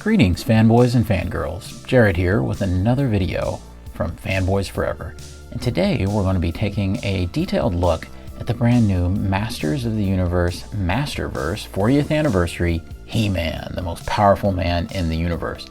Greetings fanboys and fangirls, Jared here with another video from Fanboys Forever. And today we're going to be taking a detailed look at the brand new Masters of the Universe Masterverse 40th Anniversary He-Man, the most powerful man in the universe.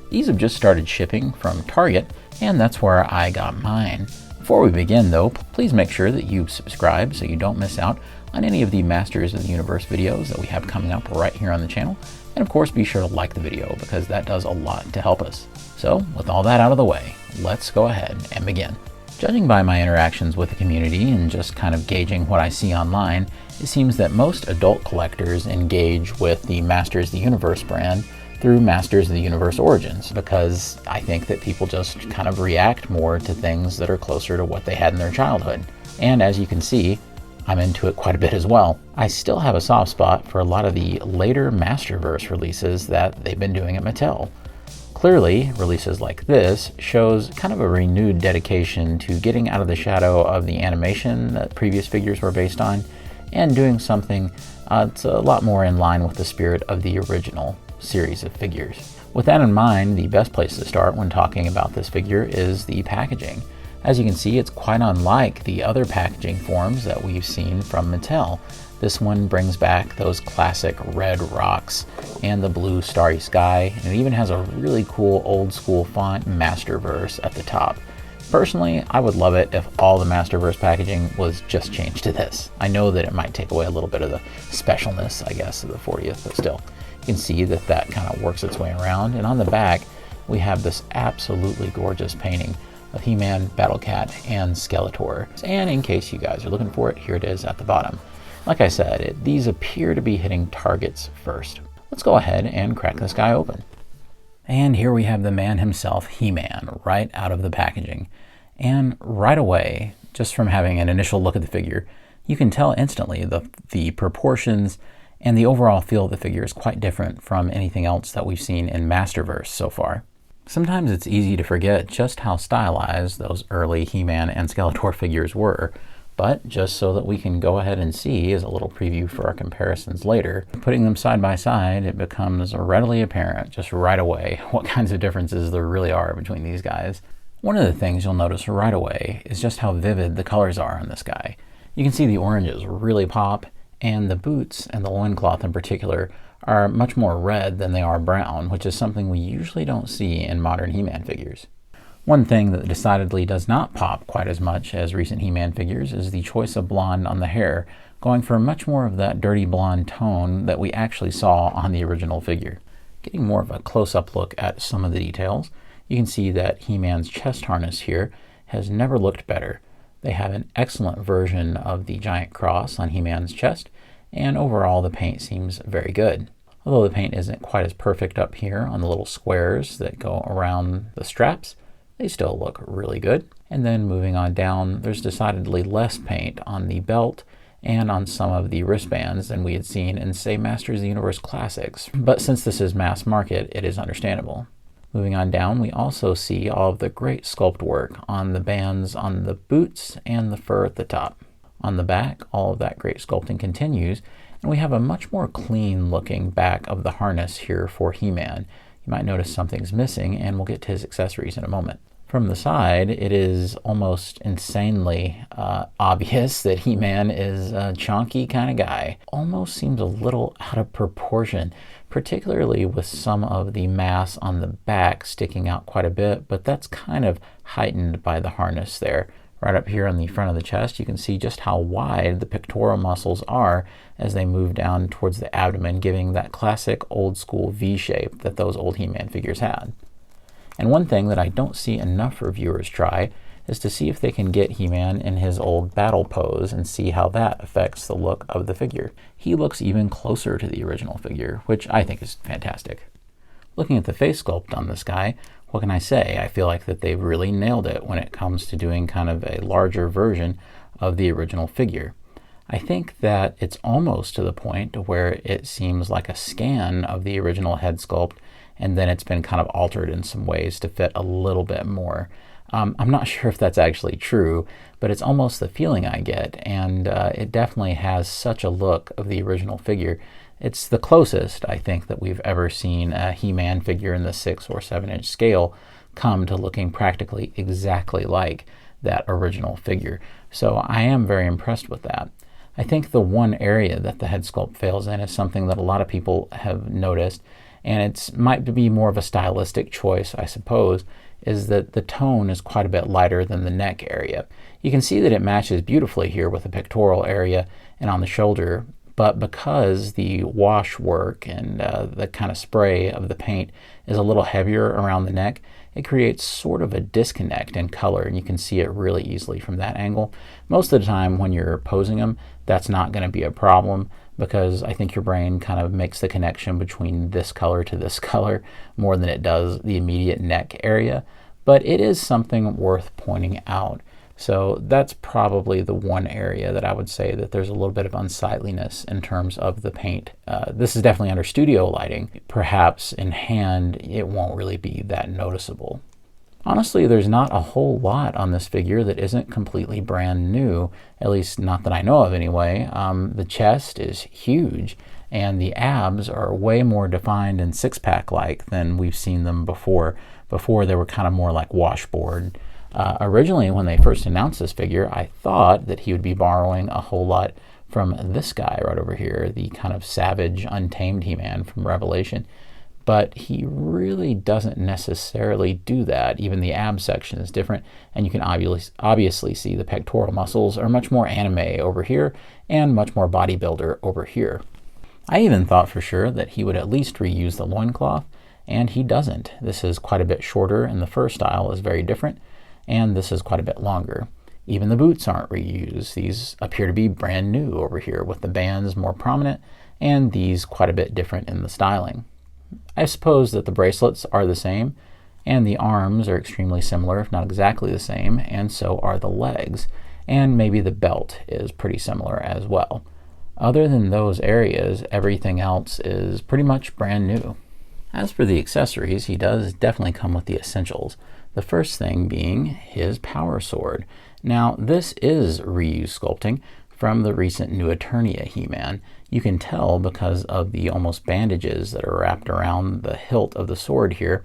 These have just started shipping from Target, and that's where I got mine. Before we begin though, please make sure that you subscribe so you don't miss out on any of the Masters of the Universe videos that we have coming up right here on the channel. And of course, be sure to like the video because that does a lot to help us. So with all that out of the way, let's go ahead and begin. Judging by my interactions with the community and just kind of gauging what I see online, it seems that most adult collectors engage with the Masters of the Universe brand through Masters of the Universe Origins, because I think that people just kind of react more to things that are closer to what they had in their childhood. And as you can see, I'm into it quite a bit as well. I still have a soft spot for a lot of the later Masterverse releases that they've been doing at Mattel. Clearly, releases like this shows kind of a renewed dedication to getting out of the shadow of the animation that previous figures were based on and doing something that's a lot more in line with the spirit of the original series of figures. With that in mind, the best place to start when talking about this figure is the packaging. As you can see, it's quite unlike the other packaging forms that we've seen from Mattel. This one brings back those classic red rocks and the blue starry sky, and it even has a really cool old school font, Masterverse, at the top. Personally, I would love it if all the Masterverse packaging was just changed to this. I know that it might take away a little bit of the specialness, I guess, of the 40th, but still, you can see that that kind of works its way around. And on the back, we have this absolutely gorgeous painting of He-Man, Battle Cat, and Skeletor. And in case you guys are looking for it, here it is at the bottom. Like I said, these appear to be hitting targets first. Let's go ahead and crack this guy open. And here we have the man himself, He-Man, right out of the packaging. And right away, just from having an initial look at the figure, you can tell instantly the proportions and the overall feel of the figure is quite different from anything else that we've seen in Masterverse so far. Sometimes it's easy to forget just how stylized those early He-Man and Skeletor figures were, but just so that we can go ahead and see as a little preview for our comparisons later, putting them side by side, it becomes readily apparent just right away what kinds of differences there really are between these guys. One of the things you'll notice right away is just how vivid the colors are on this guy. You can see the oranges really pop, and the boots and the loincloth in particular are much more red than they are brown, which is something we usually don't see in modern He-Man figures. One thing that decidedly does not pop quite as much as recent He-Man figures is the choice of blonde on the hair, going for much more of that dirty blonde tone that we actually saw on the original figure. Getting more of a close-up look at some of the details, you can see that He-Man's chest harness here has never looked better. They have an excellent version of the giant cross on He-Man's chest, and overall the paint seems very good. Although the paint isn't quite as perfect up here on the little squares that go around the straps, they still look really good. And then moving on down, there's decidedly less paint on the belt and on some of the wristbands than we had seen in, say, Masters of the Universe Classics. But since this is mass market, it is understandable. Moving on down, we also see all of the great sculpt work on the bands on the boots and the fur at the top. On the back, all of that great sculpting continues, and we have a much more clean looking back of the harness here for He-Man. You might notice something's missing, and we'll get to his accessories in a moment. From the side, it is almost insanely obvious that He-Man is a chonky kind of guy. Almost seems a little out of proportion, particularly with some of the mass on the back sticking out quite a bit, but that's kind of heightened by the harness there. Right up here on the front of the chest, you can see just how wide the pectoral muscles are as they move down towards the abdomen, giving that classic old school V shape that those old He-Man figures had. And one thing that I don't see enough reviewers try is to see if they can get He-Man in his old battle pose and see how that affects the look of the figure. He looks even closer to the original figure, which I think is fantastic. Looking at the face sculpt on this guy, what can I say? I feel like that they've really nailed it when it comes to doing kind of a larger version of the original figure. I think that it's almost to the point where it seems like a scan of the original head sculpt, and then it's been kind of altered in some ways to fit a little bit more. I'm not sure if that's actually true, but it's almost the feeling I get, and it definitely has such a look of the original figure It's the closest, I think, that we've ever seen a He-Man figure in the 6 or 7 inch scale come to looking practically exactly like that original figure. So I am very impressed with that. I think the one area that the head sculpt fails in is something that a lot of people have noticed, and it might be more of a stylistic choice, I suppose, is that the tone is quite a bit lighter than the neck area. You can see that it matches beautifully here with the pectoral area and on the shoulder, but because the wash work and the kind of spray of the paint is a little heavier around the neck, it creates sort of a disconnect in color, and you can see it really easily from that angle. Most of the time when you're posing them, that's not going to be a problem, because I think your brain kind of makes the connection between this color to this color more than it does the immediate neck area. But it is something worth pointing out. So that's probably the one area that I would say that there's a little bit of unsightliness in terms of the paint. This is definitely under studio lighting. Perhaps in hand, it won't really be that noticeable. Honestly, there's not a whole lot on this figure that isn't completely brand new, at least not that I know of anyway. The chest is huge, and the abs are way more defined and six-pack-like than we've seen them before. Before, they were kind of more like washboard. Originally, when they first announced this figure, I thought that he would be borrowing a whole lot from this guy right over here, the kind of savage, untamed He-Man from Revelation. But he really doesn't necessarily do that. Even the ab section is different, and you can obviously see the pectoral muscles are much more anime over here and much more bodybuilder over here. I even thought for sure that he would at least reuse the loincloth, and he doesn't. This is quite a bit shorter, and the fur style is very different, and this is quite a bit longer. Even the boots aren't reused. These appear to be brand new over here, with the bands more prominent, and these quite a bit different in the styling. I suppose that the bracelets are the same, and the arms are extremely similar, if not exactly the same, and so are the legs, and maybe the belt is pretty similar as well. Other than those areas, everything else is pretty much brand new. As for the accessories, he does definitely come with the essentials. The first thing being his power sword. Now, this is reused sculpting from the recent New Eternia He-Man. You can tell because of the almost bandages that are wrapped around the hilt of the sword here.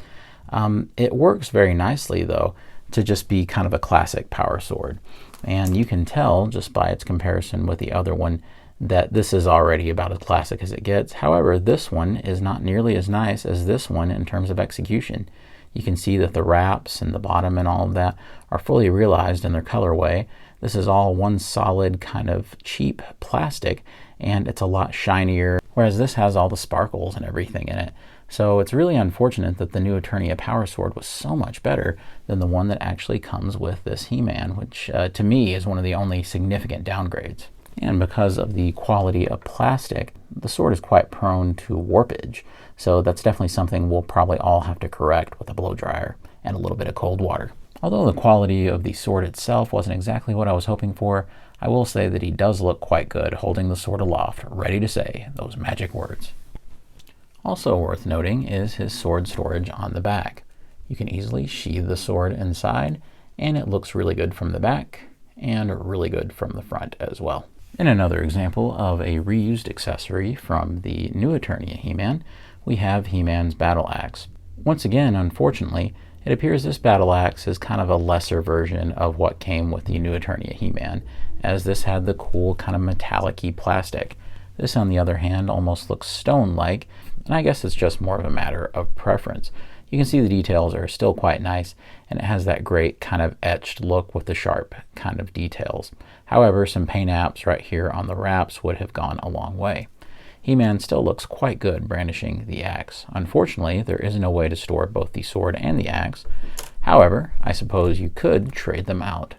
It works very nicely, though, to just be kind of a classic power sword. And you can tell just by its comparison with the other one that this is already about as classic as it gets. However, this one is not nearly as nice as this one in terms of execution. You can see that the wraps and the bottom and all of that are fully realized in their colorway. This is all one solid kind of cheap plastic, and it's a lot shinier, whereas this has all the sparkles and everything in it. So it's really unfortunate that the New Eternia Power Sword was so much better than the one that actually comes with this He-Man, which to me is one of the only significant downgrades. And because of the quality of plastic, the sword is quite prone to warpage. So that's definitely something we'll probably all have to correct with a blow dryer and a little bit of cold water. Although the quality of the sword itself wasn't exactly what I was hoping for, I will say that he does look quite good holding the sword aloft, ready to say those magic words. Also worth noting is his sword storage on the back. You can easily sheathe the sword inside, and it looks really good from the back and really good from the front as well. In another example of a reused accessory from the New Eternia He-Man, we have He-Man's battle axe. Once again, unfortunately, it appears this battle axe is kind of a lesser version of what came with the New Eternia He-Man, as this had the cool kind of metallic-y plastic. This, on the other hand, almost looks stone-like, and I guess it's just more of a matter of preference. You can see the details are still quite nice, and it has that great kind of etched look with the sharp kind of details. However, some paint apps right here on the wraps would have gone a long way. He-Man still looks quite good brandishing the axe. Unfortunately, there is no way to store both the sword and the axe. However, I suppose you could trade them out.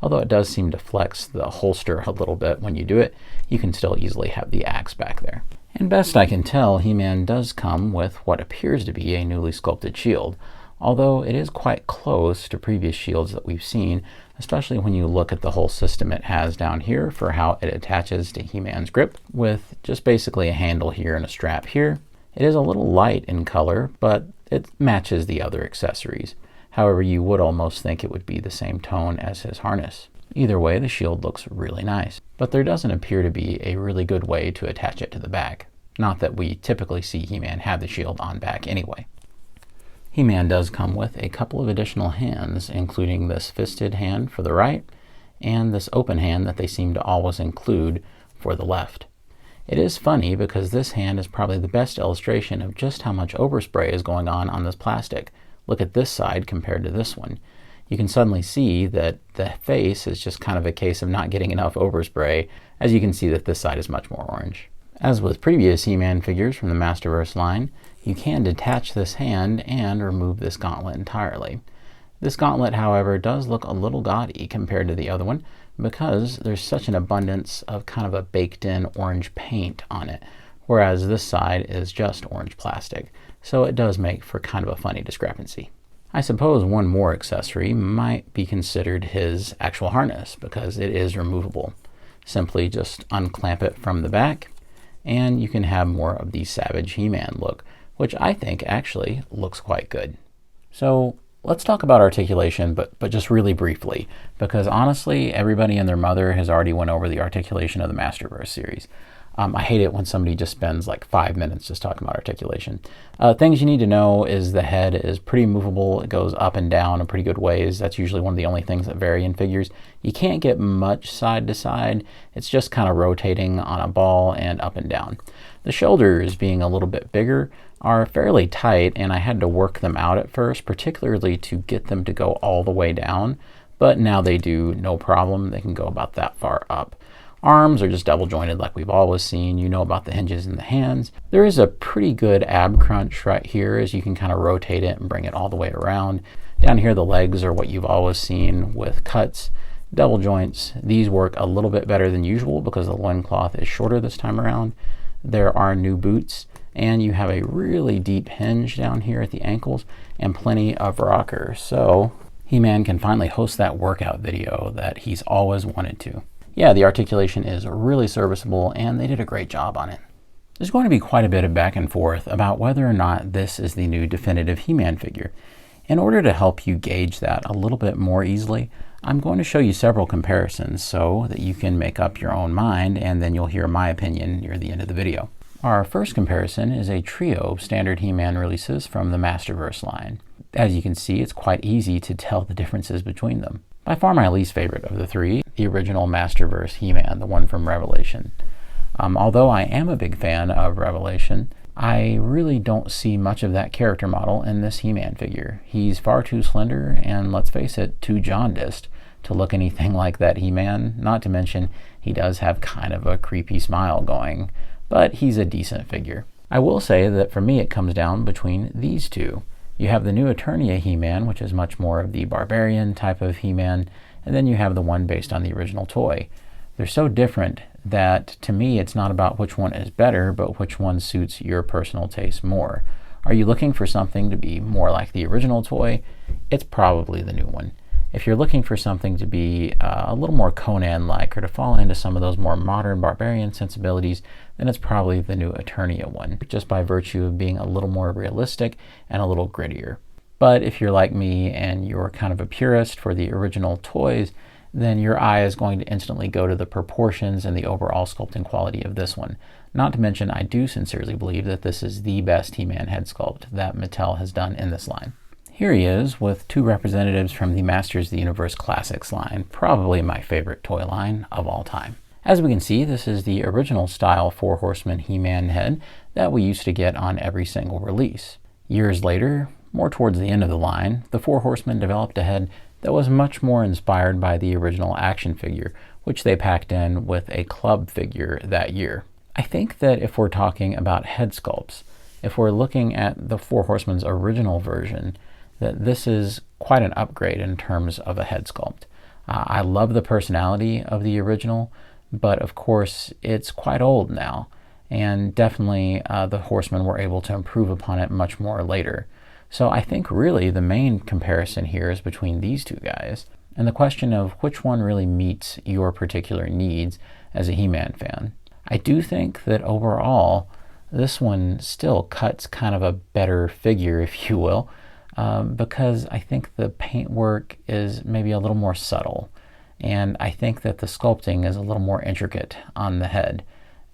Although it does seem to flex the holster a little bit when you do it, you can still easily have the axe back there. And best I can tell, He-Man does come with what appears to be a newly sculpted shield, although it is quite close to previous shields that we've seen, especially when you look at the whole system it has down here for how it attaches to He-Man's grip, with just basically a handle here and a strap here. It is a little light in color, but it matches the other accessories. However, you would almost think it would be the same tone as his harness. Either way, the shield looks really nice, but there doesn't appear to be a really good way to attach it to the back. Not that we typically see He-Man have the shield on back anyway. He-Man does come with a couple of additional hands, including this fisted hand for the right and this open hand that they seem to always include for the left. It is funny because this hand is probably the best illustration of just how much overspray is going on this plastic. Look at this side compared to this one. You can suddenly see that the face is just kind of a case of not getting enough overspray, as you can see that this side is much more orange. As with previous He-Man figures from the Masterverse line, you can detach this hand and remove this gauntlet entirely. This gauntlet, however, does look a little gaudy compared to the other one because there's such an abundance of kind of a baked-in orange paint on it, whereas this side is just orange plastic. So it does make for kind of a funny discrepancy. I suppose one more accessory might be considered his actual harness because it is removable. Simply just unclamp it from the back and you can have more of the Savage He-Man look, which I think actually looks quite good. So let's talk about articulation, but just really briefly, because honestly, everybody and their mother has already went over the articulation of the Masterverse series. I hate it when somebody just spends like 5 minutes just talking about articulation. Things you need to know is the head is pretty movable. It goes up and down in pretty good ways. That's usually one of the only things that vary in figures. You can't get much side to side. It's just kind of rotating on a ball and up and down. The shoulders, being a little bit bigger, are fairly tight, and I had to work them out at first, particularly to get them to go all the way down. But now they do no problem. They can go about that far up. Arms are just double jointed like we've always seen. You know about the hinges in the hands. There is a pretty good ab crunch right here as you can kind of rotate it and bring it all the way around. Down here the legs are what you've always seen with cuts. Double joints, these work a little bit better than usual because the loincloth is shorter this time around. There are new boots and you have a really deep hinge down here at the ankles and plenty of rocker. So He-Man can finally host that workout video that he's always wanted to. Yeah, the articulation is really serviceable and they did a great job on it. There's going to be quite a bit of back and forth about whether or not this is the new definitive He-Man figure. In order to help you gauge that a little bit more easily, I'm going to show you several comparisons so that you can make up your own mind and then you'll hear my opinion near the end of the video. Our first comparison is a trio of standard He-Man releases from the Masterverse line. As you can see, it's quite easy to tell the differences between them. By far my least favorite of the three, the original Masterverse He-Man, the one from Revelation. Although I am a big fan of Revelation, I really don't see much of that character model in this He-Man figure. He's far too slender and, let's face it, too jaundiced to look anything like that He-Man, not to mention he does have kind of a creepy smile going, but he's a decent figure. I will say that for me it comes down between these two. You have the new Eternia He-Man, which is much more of the barbarian type of He-Man, and then you have the one based on the original toy. They're so different that to me it's not about which one is better, but which one suits your personal taste more. Are you looking for something to be more like the original toy? It's probably the new one. If you're looking for something to be a little more Conan-like or to fall into some of those more modern barbarian sensibilities, then it's probably the new Eternia one, just by virtue of being a little more realistic and a little grittier. But if you're like me and you're kind of a purist for the original toys, then your eye is going to instantly go to the proportions and the overall sculpting quality of this one. Not to mention, I do sincerely believe that this is the best He-Man head sculpt that Mattel has done in this line. Here he is with two representatives from the Masters of the Universe Classics line, probably my favorite toy line of all time. As we can see, this is the original style Four Horsemen He-Man head that we used to get on every single release. Years later, more towards the end of the line, the Four Horsemen developed a head that was much more inspired by the original action figure, which they packed in with a club figure that year. I think that if we're talking about head sculpts, if we're looking at the Four Horsemen's original version, that this is quite an upgrade in terms of a head sculpt. I love the personality of the original, but of course it's quite old now, and definitely the Horsemen were able to improve upon it much more later. So I think really the main comparison here is between these two guys, and the question of which one really meets your particular needs as a He-Man fan. I do think that overall this one still cuts kind of a better figure, if you will, because I think the paintwork is maybe a little more subtle, and I think that the sculpting is a little more intricate on the head.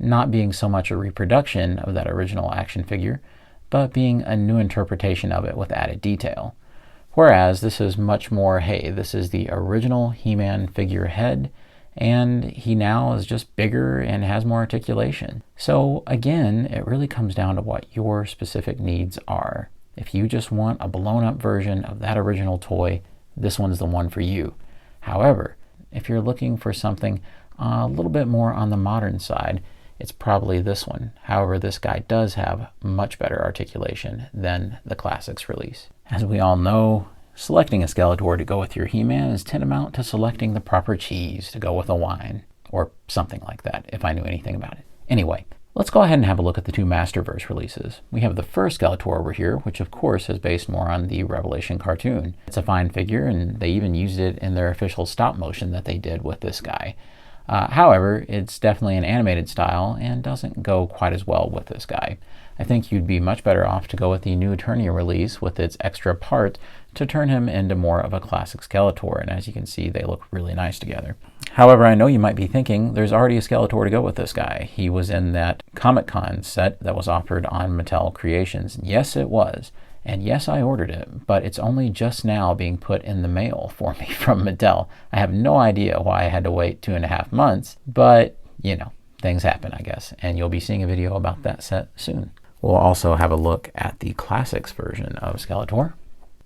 not being so much a reproduction of that original action figure, but being a new interpretation of it with added detail. Whereas this is much more, hey, this is the original He-Man figurehead, and he now is just bigger and has more articulation. So again, it really comes down to what your specific needs are. If you just want a blown up version of that original toy, this one's the one for you. However, if you're looking for something a little bit more on the modern side, it's probably this one. However, this guy does have much better articulation than the Classics release. As we all know, selecting a Skeletor to go with your He-Man is tantamount to selecting the proper cheese to go with a wine, or something like that, if I knew anything about it. Anyway, let's go ahead and have a look at the two Masterverse releases. We have the first Skeletor over here, which of course is based more on the Revelation cartoon. It's a fine figure, and they even used it in their official stop motion that they did with this guy. However, it's definitely an animated style and doesn't go quite as well with this guy. I think you'd be much better off to go with the new Eternia release with its extra part to turn him into more of a classic Skeletor, and as you can see, they look really nice together. However, I know you might be thinking there's already a Skeletor to go with this guy. He was in that Comic-Con set that was offered on Mattel Creations. Yes, it was. And yes, I ordered it, but it's only just now being put in the mail for me from Mattel. I have no idea why I had to wait 2.5 months, but you know, things happen, I guess, and you'll be seeing a video about that set soon. We'll also have a look at the Classics version of Skeletor.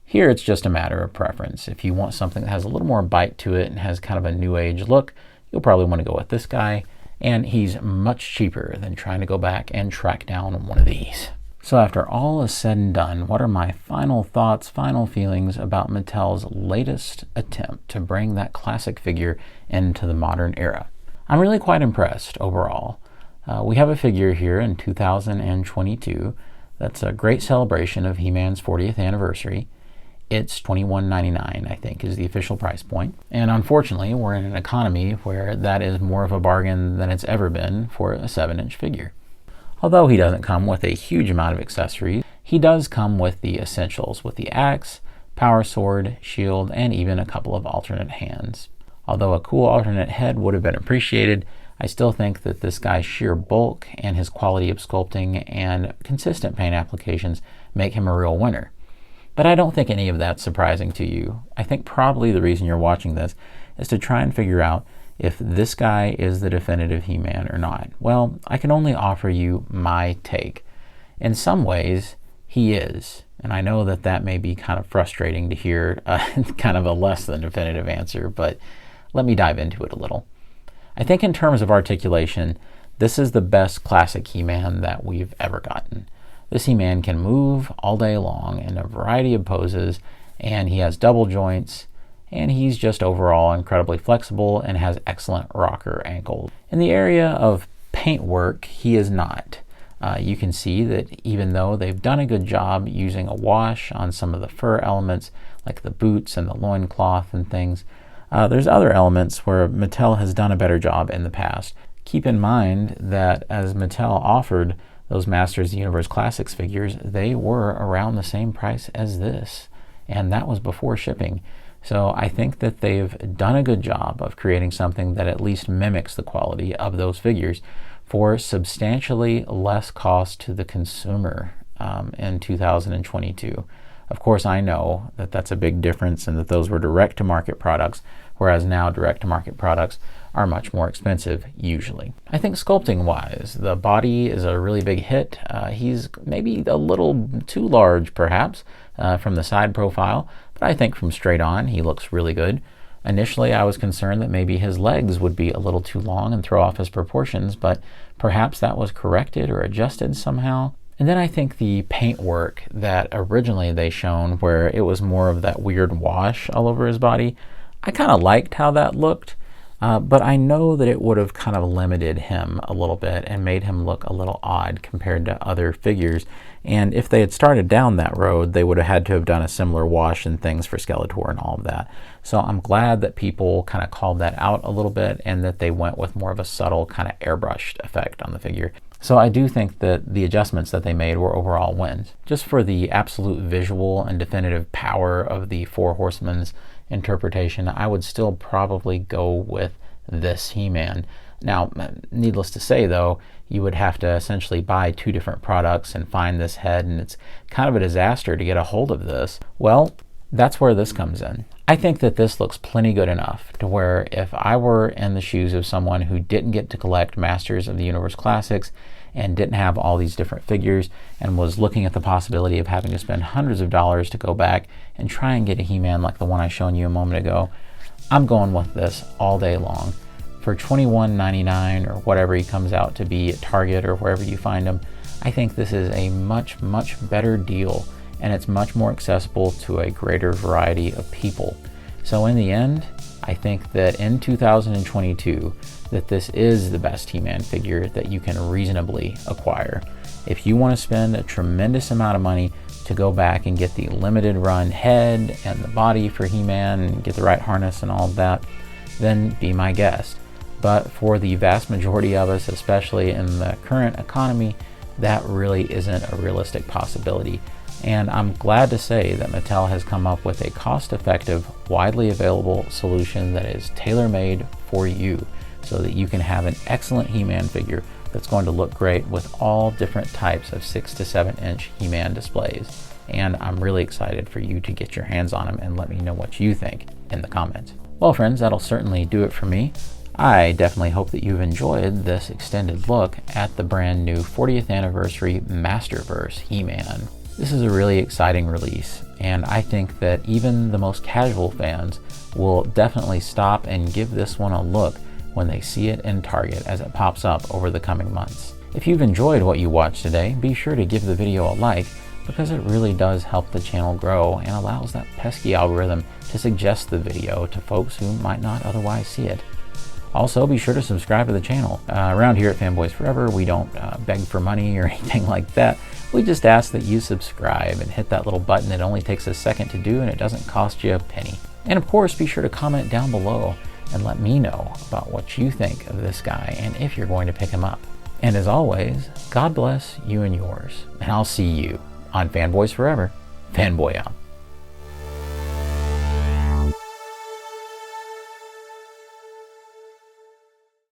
Here it's just a matter of preference. If you want something that has a little more bite to it and has kind of a new age look, you'll probably want to go with this guy, and he's much cheaper than trying to go back and track down one of these. So after all is said and done, what are my final thoughts, final feelings about Mattel's latest attempt to bring that classic figure into the modern era? I'm really quite impressed overall. We have a figure here in 2022 that's a great celebration of He-Man's 40th anniversary. It's $21.99, I think, is the official price point. And unfortunately, we're in an economy where that is more of a bargain than it's ever been for a 7-inch figure. Although he doesn't come with a huge amount of accessories, he does come with the essentials, with the axe, power sword, shield, and even a couple of alternate hands. Although a cool alternate head would have been appreciated, I still think that this guy's sheer bulk and his quality of sculpting and consistent paint applications make him a real winner. But I don't think any of that's surprising to you. I think probably the reason you're watching this is to try and figure out if this guy is the definitive He-Man or not. Well, I can only offer you my take. In some ways, he is. And I know that that may be kind of frustrating to hear kind of a less than definitive answer, but let me dive into it a little. I think in terms of articulation, this is the best classic He-Man that we've ever gotten. This He-Man can move all day long in a variety of poses, and he has double joints, and he's just overall incredibly flexible and has excellent rocker ankles. In the area of paint work, he is not. You can see that even though they've done a good job using a wash on some of the fur elements, like the boots and the loincloth and things, there's other elements where Mattel has done a better job in the past. Keep in mind that as Mattel offered those Masters of the Universe Classics figures, they were around the same price as this, and that was before shipping. So I think that they've done a good job of creating something that at least mimics the quality of those figures for substantially less cost to the consumer in 2022. Of course, I know that that's a big difference and that those were direct-to-market products, whereas now direct-to-market products are much more expensive usually. I think sculpting-wise, the body is a really big hit. He's maybe a little too large, perhaps, from the side profile, but I think from straight on, he looks really good. Initially, I was concerned that maybe his legs would be a little too long and throw off his proportions, but perhaps that was corrected or adjusted somehow. And then I think the paint work that originally they shown, where it was more of that weird wash all over his body, I kind of liked how that looked, but I know that it would have kind of limited him a little bit and made him look a little odd compared to other figures. And if they had started down that road, they would have had to have done a similar wash and things for Skeletor and all of that. So I'm glad that people kind of called that out a little bit and that they went with more of a subtle kind of airbrushed effect on the figure. So I do think that the adjustments that they made were overall wins. Just for the absolute visual and definitive power of the Four Horsemen's interpretation, I would still probably go with this He-Man. Now, needless to say though, you would have to essentially buy 2 different products and find this head, and it's kind of a disaster to get a hold of this. Well, that's where this comes in. I think that this looks plenty good enough to where if I were in the shoes of someone who didn't get to collect Masters of the Universe Classics and didn't have all these different figures and was looking at the possibility of having to spend hundreds of dollars to go back and try and get a He-Man like the one I shown you a moment ago, I'm going with this all day long. For $21.99 or whatever he comes out to be at Target or wherever you find him, I think this is a much, much better deal, and it's much more accessible to a greater variety of people. So in the end, I think that in 2022, that this is the best He-Man figure that you can reasonably acquire. If you want to spend a tremendous amount of money to go back and get the limited run head and the body for He-Man and get the right harness and all of that, then be my guest. But for the vast majority of us, especially in the current economy, that really isn't a realistic possibility. And I'm glad to say that Mattel has come up with a cost-effective, widely available solution that is tailor-made for you so that you can have an excellent He-Man figure that's going to look great with all different types of 6 to 7 inch He-Man displays. And I'm really excited for you to get your hands on them and let me know what you think in the comments. Well friends, that'll certainly do it for me. I definitely hope that you've enjoyed this extended look at the brand new 40th anniversary Masterverse He-Man. This is a really exciting release, and I think that even the most casual fans will definitely stop and give this one a look when they see it in Target as it pops up over the coming months. If you've enjoyed what you watched today, be sure to give the video a like, because it really does help the channel grow and allows that pesky algorithm to suggest the video to folks who might not otherwise see it. Also, be sure to subscribe to the channel. Around here at Fanboys Forever, we don't beg for money or anything like that. We just ask that you subscribe and hit that little button. It only takes a second to do, and it doesn't cost you a penny. And of course, be sure to comment down below and let me know about what you think of this guy and if you're going to pick him up. And as always, God bless you and yours. And I'll see you on Fanboys Forever. Fanboy out.